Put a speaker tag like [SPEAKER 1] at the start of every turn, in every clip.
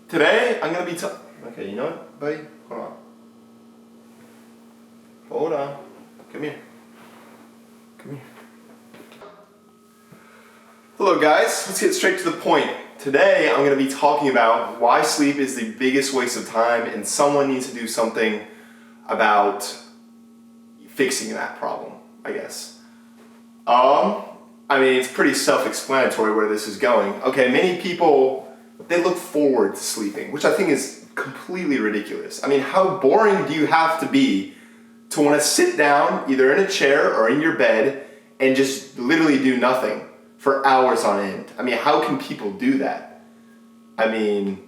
[SPEAKER 1] Today, I'm gonna be okay, you know what, buddy? Hold on. Hold on. Come here. Come here. Hello guys, let's get straight to the point. Today, I'm gonna be talking about why sleep is the biggest waste of time and someone needs to do something about fixing that problem, I guess. I mean, it's pretty self-explanatory where this is going. Okay, many people, they look forward to sleeping, which I think is completely ridiculous. I mean, how boring do you have to be to want to sit down either in a chair or in your bed and just literally do nothing for hours on end? I mean, how can people do that? I mean,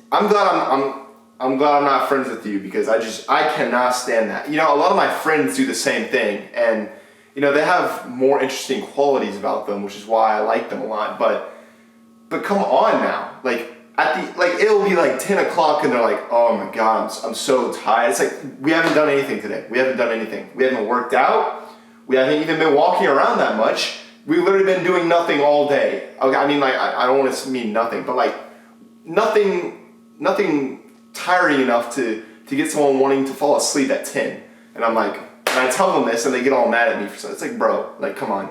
[SPEAKER 1] I'm glad I'm not friends with you because I cannot stand that. You know, a lot of my friends do the same thing and you know, they have more interesting qualities about them, which is why I like them a lot, but come on now. Like it'll be like 10 o'clock and they're like, oh my God, I'm so tired. It's like, we haven't done anything today. We haven't done anything. We haven't worked out. We haven't even been walking around that much. We've literally been doing nothing all day. Okay, I mean, like, I don't want to mean nothing, but like nothing tiring enough to get someone wanting to fall asleep at 10. And I'm like, and I tell them this and they get all mad at me for something. It's like, bro, like, come on.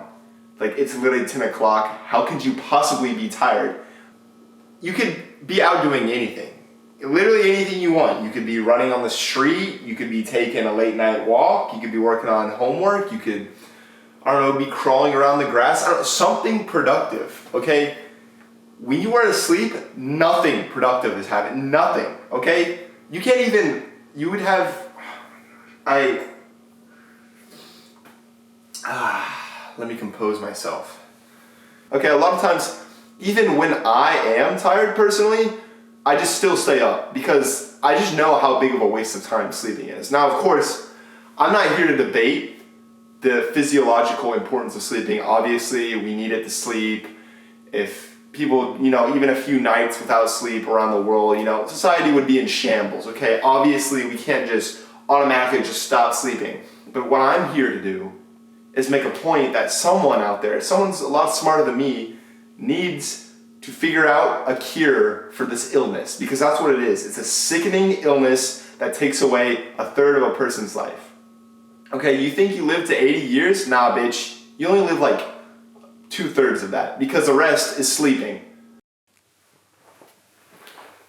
[SPEAKER 1] Like, it's literally 10 o'clock. How could you possibly be tired? You could be out doing anything. Literally anything you want. You could be running on the street. You could be taking a late night walk. You could be working on homework. You could, I don't know, be crawling around the grass. I don't know, something productive, okay? When you are asleep, nothing productive is happening. Nothing, okay? You can't even, you would have, let me compose myself. Okay, a lot of times, even when I am tired personally, I just still stay up because I just know how big of a waste of time sleeping is. Now, of course, I'm not here to debate the physiological importance of sleeping. Obviously, we need it to sleep. If people, you know, even a few nights without sleep around the world, you know, society would be in shambles, okay? Obviously, we can't just automatically just stop sleeping. But what I'm here to do is make a point that someone out there, someone's a lot smarter than me, needs to figure out a cure for this illness, because that's what it is. It's a sickening illness that takes away a third of a person's life. Okay, you think you live to 80 years? Nah, bitch. You only live like 2/3 of that, because the rest is sleeping.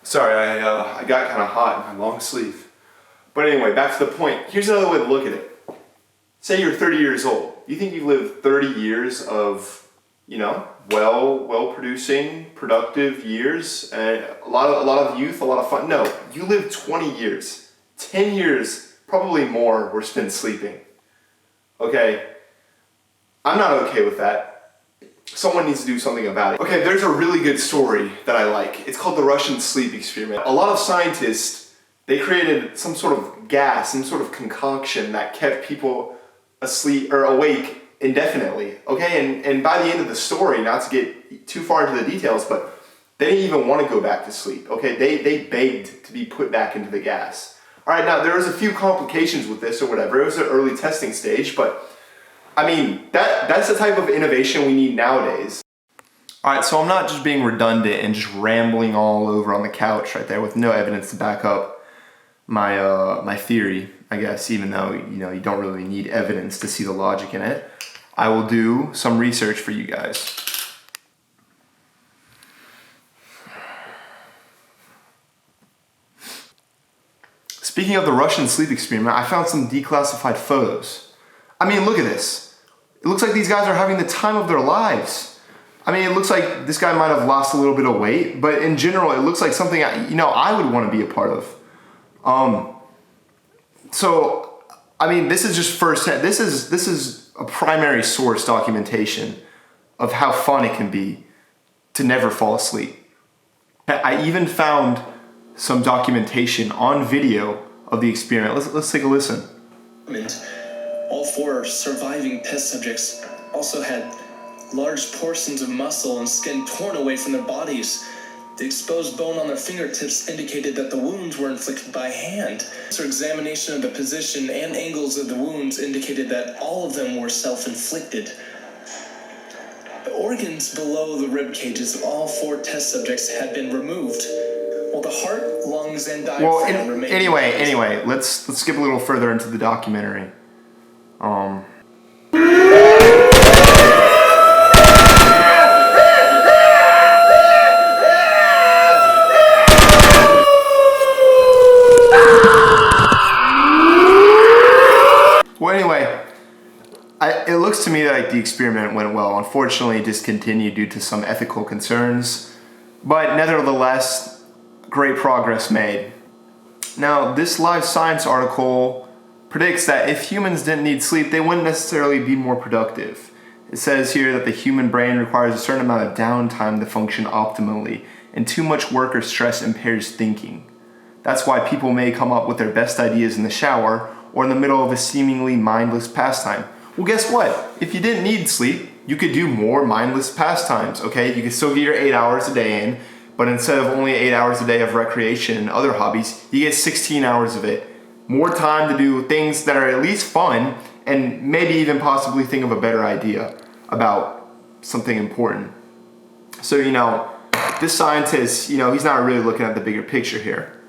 [SPEAKER 1] Sorry, I got kind of hot in my long sleeve. But anyway, back to the point. Here's another way to look at it. Say you're 30 years old. You think you've lived 30 years of, you know, well-producing, productive years, and a lot of youth, a lot of fun. No, you lived 20 years. 10 years, probably more, were spent sleeping. Okay? I'm not okay with that. Someone needs to do something about it. Okay, there's a really good story that I like. It's called the Russian sleep experiment. A lot of scientists, they created some sort of gas, some sort of concoction that kept people asleep or awake indefinitely, okay? And by the end of the story, not to get too far into the details, but they didn't even want to go back to sleep, okay? They begged to be put back into the gas. All right, now there was a few complications with this or whatever. It was an early testing stage, but I mean, that's the type of innovation we need nowadays. All right, so I'm not just being redundant and just rambling all over on the couch right there with no evidence to back up my theory, I guess, even though, you know, you don't really need evidence to see the logic in it. I will do some research for you guys. Speaking of the Russian sleep experiment, I found some declassified photos. I mean, look at this. It looks like these guys are having the time of their lives. I mean, it looks like this guy might have lost a little bit of weight, but in general, it looks like something, you know, I would want to be a part of. So, I mean, this is just firsthand. This is a primary source documentation of how fun it can be to never fall asleep. I even found some documentation on video of the experiment. Let's take a listen.
[SPEAKER 2] All 4 surviving test subjects also had large portions of muscle and skin torn away from their bodies. The exposed bone on their fingertips indicated that the wounds were inflicted by hand. So examination of the position and angles of the wounds indicated that all of them were self-inflicted. The organs below the rib cages of all 4 test subjects had been removed, while the heart, lungs, and diaphragm remained.
[SPEAKER 1] Anyway, let's skip a little further into the documentary. Well, anyway, it looks to me like the experiment went well. Unfortunately, discontinued due to some ethical concerns, but nevertheless, great progress made. Now, this Live Science article predicts that if humans didn't need sleep, they wouldn't necessarily be more productive. It says here that the human brain requires a certain amount of downtime to function optimally, and too much work or stress impairs thinking. That's why people may come up with their best ideas in the shower or in the middle of a seemingly mindless pastime. Well, guess what? If you didn't need sleep, you could do more mindless pastimes, okay? You could still get your 8 hours a day in, but instead of only 8 hours a day of recreation and other hobbies, you get 16 hours of it. More time to do things that are at least fun and maybe even possibly think of a better idea about something important. So, this scientist, he's not really looking at the bigger picture here.